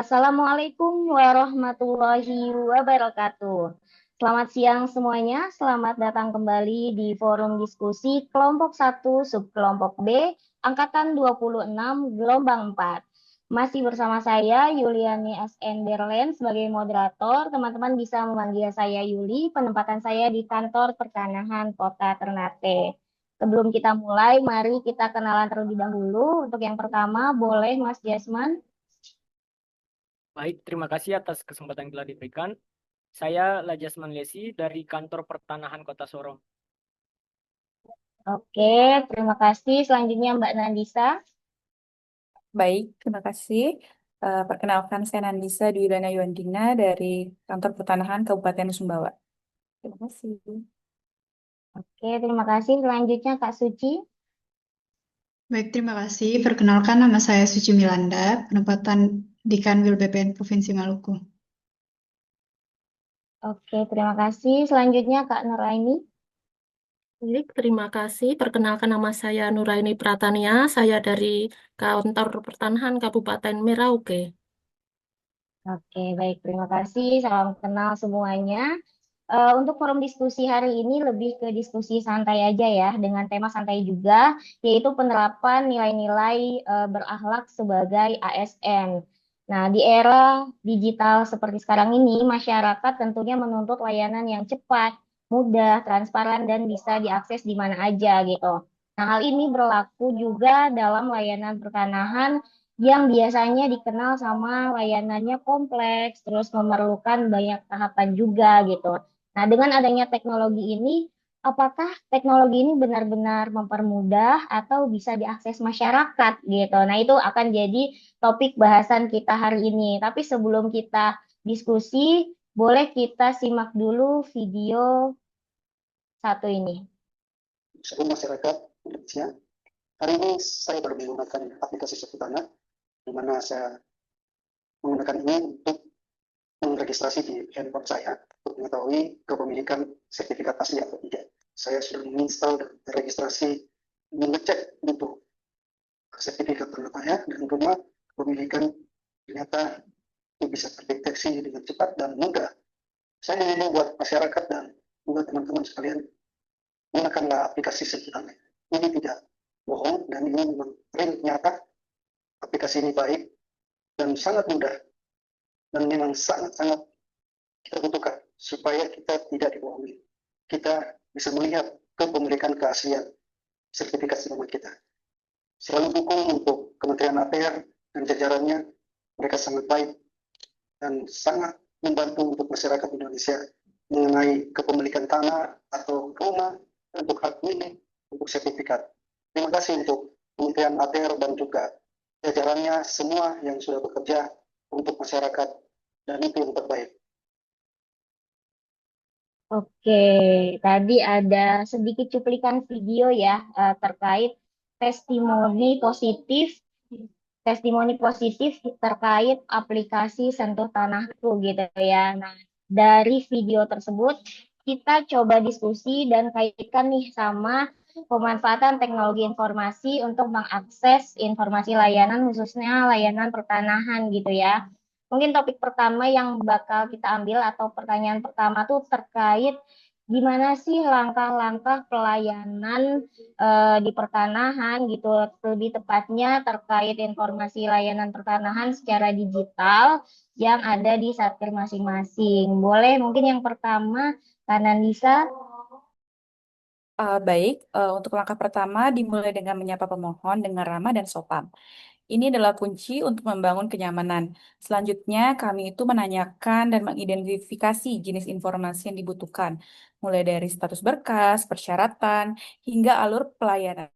Assalamualaikum warahmatullahi wabarakatuh. Selamat siang semuanya, selamat datang kembali di forum diskusi kelompok 1 subkelompok B, angkatan 26, gelombang 4. Masih bersama saya Yuliani SN Berlen sebagai moderator. Teman-teman bisa memanggil saya Yuli, penempatan saya di kantor pertanahan Kota Ternate. Sebelum kita mulai, mari kita kenalan terlebih dahulu. Untuk yang pertama, boleh Mas Jasman. Baik, terima kasih atas kesempatan yang telah diberikan. Saya Lajasman Lesi dari Kantor Pertanahan Kota Sorong. Oke, terima kasih. Selanjutnya Mbak Nandisa. Baik, terima kasih. Perkenalkan saya Nandisa Dwilana Yuandina dari Kantor Pertanahan Kabupaten Sumbawa. Terima kasih. Oke, terima kasih. Selanjutnya Kak Suci. Baik, terima kasih. Perkenalkan nama saya Suci Milanda, penempatan di Kanwil BPN Provinsi Maluku. Oke, terima kasih. Selanjutnya Kak Nuraini. Baik, terima kasih. Perkenalkan nama saya Nuraini Pratania. Saya dari Kantor Pertanahan Kabupaten Merauke. Oke, baik. Terima kasih. Salam kenal semuanya. Untuk forum diskusi hari ini lebih ke diskusi santai aja ya, dengan tema santai juga, yaitu penerapan nilai-nilai berakhlak sebagai ASN. Nah, di era digital seperti sekarang ini, masyarakat tentunya menuntut layanan yang cepat, mudah, transparan, dan bisa diakses di mana aja gitu. Nah, hal ini berlaku juga dalam layanan pertanahan yang biasanya dikenal sama layanannya kompleks, terus memerlukan banyak tahapan juga gitu. Nah, dengan adanya teknologi ini, apakah teknologi ini benar-benar mempermudah atau bisa diakses masyarakat gitu? Nah, itu akan jadi topik bahasan kita hari ini. Tapi sebelum kita diskusi, boleh kita simak dulu video satu ini. Seluruh masyarakat Indonesia. Hari ini saya baru menggunakan aplikasi Seputana, di mana saya menggunakan ini untuk meregistrasi di handphone saya untuk mengetahui kepemilikan sertifikat asli atau tidak. Saya sudah menginstal dan meregistrasi, mengecek untuk sertifikat rumah saya dan rumah kepemilikan ternyata itu bisa terdeteksi dengan cepat dan mudah. Saya ingin buat masyarakat dan juga teman-teman sekalian gunakanlah aplikasi Seputana. Ini tidak bohong dan ini memang real nyata. Aplikasi ini baik dan sangat mudah dan memang sangat-sangat kita butuhkan supaya kita tidak dibohongi. Kita bisa melihat kepemilikan keaslian sertifikat rumah kita. Selalu dukung untuk Kementerian APR dan jajarannya. Mereka sangat baik dan sangat membantu untuk masyarakat Indonesia mengenai kepemilikan tanah atau rumah untuk hak milik, untuk sertifikat. Terima kasih untuk Kementerian APR dan juga jajarannya semua yang sudah bekerja untuk masyarakat dan itu yang terbaik. Oke, tadi ada sedikit cuplikan video ya terkait testimoni positif terkait aplikasi Sentuh Tanahku gitu ya. Nah, dari video tersebut kita coba diskusi dan kaitkan nih sama pemanfaatan teknologi informasi untuk mengakses informasi layanan khususnya layanan pertanahan gitu ya. Mungkin topik pertama yang bakal kita ambil atau pertanyaan pertama tuh terkait gimana sih langkah-langkah pelayanan di pertanahan gitu, lebih tepatnya terkait informasi layanan pertanahan secara digital yang ada di satker masing-masing. Boleh mungkin yang pertama, Kanan bisa. Baik, untuk langkah pertama dimulai dengan menyapa pemohon dengan ramah dan sopan. Ini adalah kunci untuk membangun kenyamanan. Selanjutnya, kami itu menanyakan dan mengidentifikasi jenis informasi yang dibutuhkan, mulai dari status berkas, persyaratan, hingga alur pelayanan.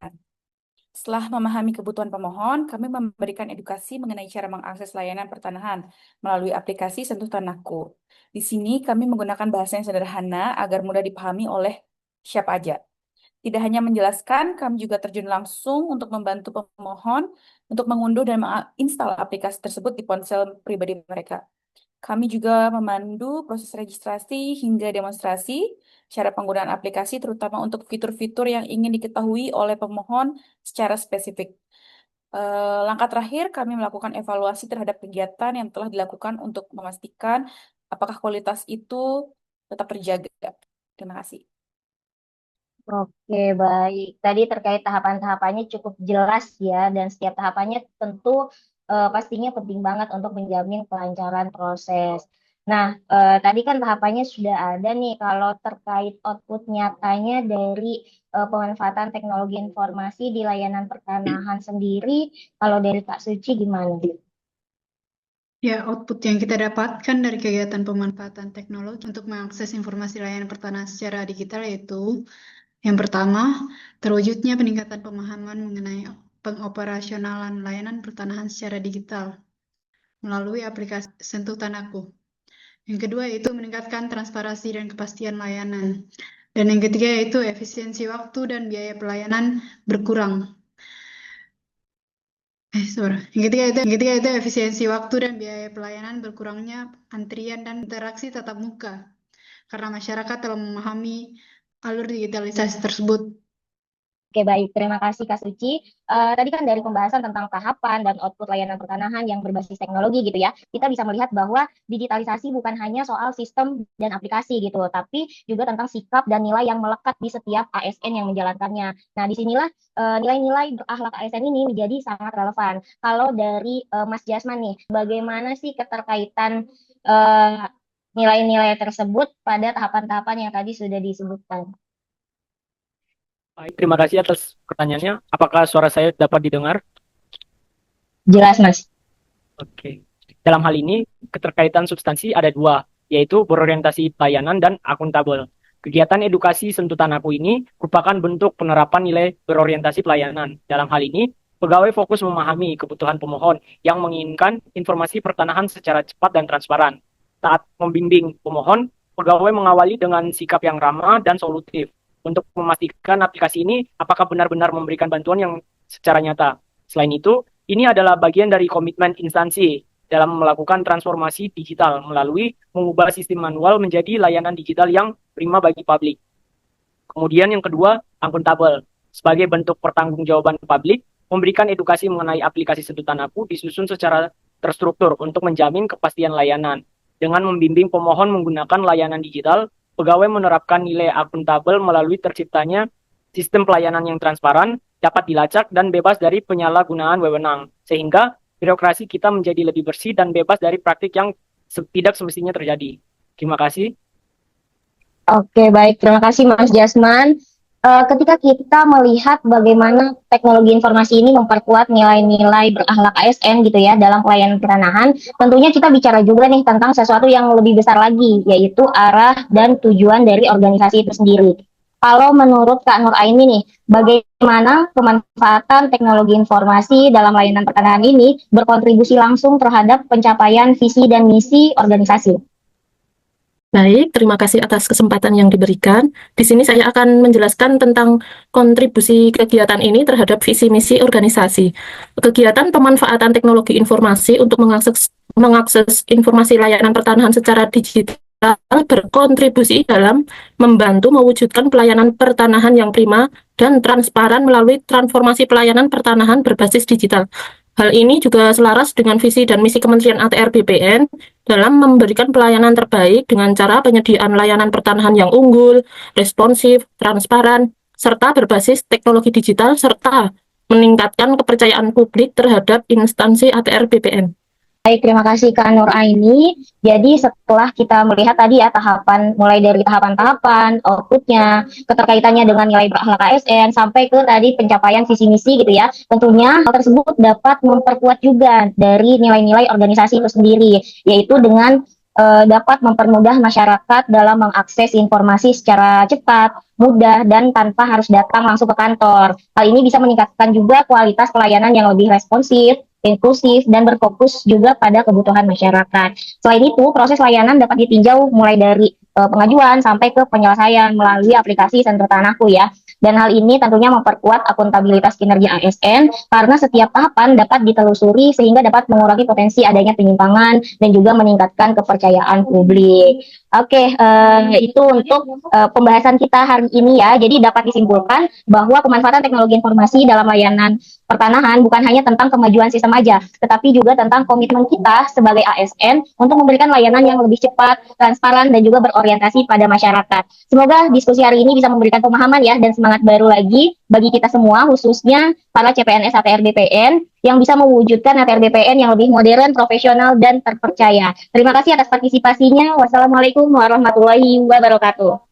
Setelah memahami kebutuhan pemohon, kami memberikan edukasi mengenai cara mengakses layanan pertanahan melalui aplikasi Sentuh Tanahku. Di sini kami menggunakan bahasa yang sederhana agar mudah dipahami oleh siapa aja. Tidak hanya menjelaskan, kami juga terjun langsung untuk membantu pemohon untuk mengunduh dan menginstal aplikasi tersebut di ponsel pribadi mereka. Kami juga memandu proses registrasi hingga demonstrasi cara penggunaan aplikasi, terutama untuk fitur-fitur yang ingin diketahui oleh pemohon secara spesifik. Langkah terakhir, kami melakukan evaluasi terhadap kegiatan yang telah dilakukan untuk memastikan apakah kualitas itu tetap terjaga. Terima kasih. Oke, baik. Tadi terkait tahapan-tahapannya cukup jelas ya, dan setiap tahapannya tentu pastinya penting banget untuk menjamin kelancaran proses. Nah, tadi kan tahapannya sudah ada nih. Kalau terkait output nyatanya dari pemanfaatan teknologi informasi di layanan pertanahan sendiri, kalau dari Kak Suci gimana? Ya, output yang kita dapatkan dari kegiatan pemanfaatan teknologi untuk mengakses informasi layanan pertanahan secara digital yaitu yang pertama, terwujudnya peningkatan pemahaman mengenai pengoperasionalan layanan pertanahan secara digital melalui aplikasi Sentuh Tanahku. Yang kedua yaitu meningkatkan transparansi dan kepastian layanan. Dan yang ketiga yaitu efisiensi waktu dan biaya pelayanan berkurang. Yang ketiga itu efisiensi waktu dan biaya pelayanan berkurangnya antrian dan interaksi tatap muka karena masyarakat telah memahami alur digitalisasi tersebut. Oke, baik. Terima kasih, Kak Suci. Tadi kan dari pembahasan tentang tahapan dan output layanan pertanahan yang berbasis teknologi gitu ya, kita bisa melihat bahwa digitalisasi bukan hanya soal sistem dan aplikasi gitu, tapi juga tentang sikap dan nilai yang melekat di setiap ASN yang menjalankannya. Nah, disinilah nilai-nilai berakhlak ASN ini menjadi sangat relevan. Kalau dari Mas Jasman nih, bagaimana sih keterkaitan nilai-nilai tersebut pada tahapan-tahapan yang tadi sudah disebutkan? Baik, terima kasih atas pertanyaannya. Apakah suara saya dapat didengar? Jelas, Mas. Oke. Dalam hal ini, keterkaitan substansi ada dua, yaitu berorientasi pelayanan dan akuntabel. Kegiatan edukasi Sentuh Tanahku ini merupakan bentuk penerapan nilai berorientasi pelayanan. Dalam hal ini, pegawai fokus memahami kebutuhan pemohon yang menginginkan informasi pertanahan secara cepat dan transparan. Saat membimbing pemohon, pegawai mengawali dengan sikap yang ramah dan solutif untuk memastikan aplikasi ini apakah benar-benar memberikan bantuan yang secara nyata. Selain itu, ini adalah bagian dari komitmen instansi dalam melakukan transformasi digital melalui mengubah sistem manual menjadi layanan digital yang prima bagi publik. Kemudian yang kedua, akuntabel. Sebagai bentuk pertanggungjawaban publik, memberikan edukasi mengenai aplikasi Sentuh Tanahku disusun secara terstruktur untuk menjamin kepastian layanan. Dengan membimbing pemohon menggunakan layanan digital, pegawai menerapkan nilai akuntabel melalui terciptanya sistem pelayanan yang transparan, dapat dilacak dan bebas dari penyalahgunaan wewenang, sehingga birokrasi kita menjadi lebih bersih dan bebas dari praktik yang tidak semestinya terjadi. Terima kasih. Oke, baik. Terima kasih, Mas Jasman. Ketika kita melihat bagaimana teknologi informasi ini memperkuat nilai-nilai berakhlak ASN gitu ya dalam pelayanan pertanahan, tentunya kita bicara juga nih tentang sesuatu yang lebih besar lagi, yaitu arah dan tujuan dari organisasi itu sendiri. Kalau menurut Kak Nur Aini nih, bagaimana pemanfaatan teknologi informasi dalam layanan pertanahan ini berkontribusi langsung terhadap pencapaian visi dan misi organisasi? Baik, terima kasih atas kesempatan yang diberikan. Di sini saya akan menjelaskan tentang kontribusi kegiatan ini terhadap visi misi organisasi. Kegiatan pemanfaatan teknologi informasi untuk mengakses informasi layanan pertanahan secara digital berkontribusi dalam membantu mewujudkan pelayanan pertanahan yang prima dan transparan melalui transformasi pelayanan pertanahan berbasis digital. Hal ini juga selaras dengan visi dan misi Kementerian ATR BPN dalam memberikan pelayanan terbaik dengan cara penyediaan layanan pertanahan yang unggul, responsif, transparan, serta berbasis teknologi digital, serta meningkatkan kepercayaan publik terhadap instansi ATR BPN. Baik, terima kasih Kak Nur Aini. Jadi setelah kita melihat tadi ya tahapan, mulai dari tahapan-tahapan, outputnya, keterkaitannya dengan nilai berakhlak ASN, sampai ke tadi pencapaian visi misi gitu ya. Tentunya hal tersebut dapat memperkuat juga dari nilai-nilai organisasi itu sendiri, yaitu dengan dapat mempermudah masyarakat dalam mengakses informasi secara cepat, mudah, dan tanpa harus datang langsung ke kantor. Hal ini bisa meningkatkan juga kualitas pelayanan yang lebih responsif, inklusif, dan berfokus juga pada kebutuhan masyarakat. Selain itu, proses layanan dapat ditinjau mulai dari pengajuan sampai ke penyelesaian melalui aplikasi Sentuh Tanahku ya. Dan hal ini tentunya memperkuat akuntabilitas kinerja ASN karena setiap tahapan dapat ditelusuri sehingga dapat mengurangi potensi adanya penyimpangan dan juga meningkatkan kepercayaan publik. Oke, itu untuk pembahasan kita hari ini ya. Jadi dapat disimpulkan bahwa pemanfaatan teknologi informasi dalam layanan pertanahan bukan hanya tentang kemajuan sistem aja, tetapi juga tentang komitmen kita sebagai ASN untuk memberikan layanan yang lebih cepat, transparan, dan juga berorientasi pada masyarakat. Semoga diskusi hari ini bisa memberikan pemahaman ya dan semangat baru lagi bagi kita semua, khususnya para CPNS ATR BPN yang bisa mewujudkan ATR BPN yang lebih modern, profesional, dan terpercaya. Terima kasih atas partisipasinya. Wassalamualaikum warahmatullahi wabarakatuh.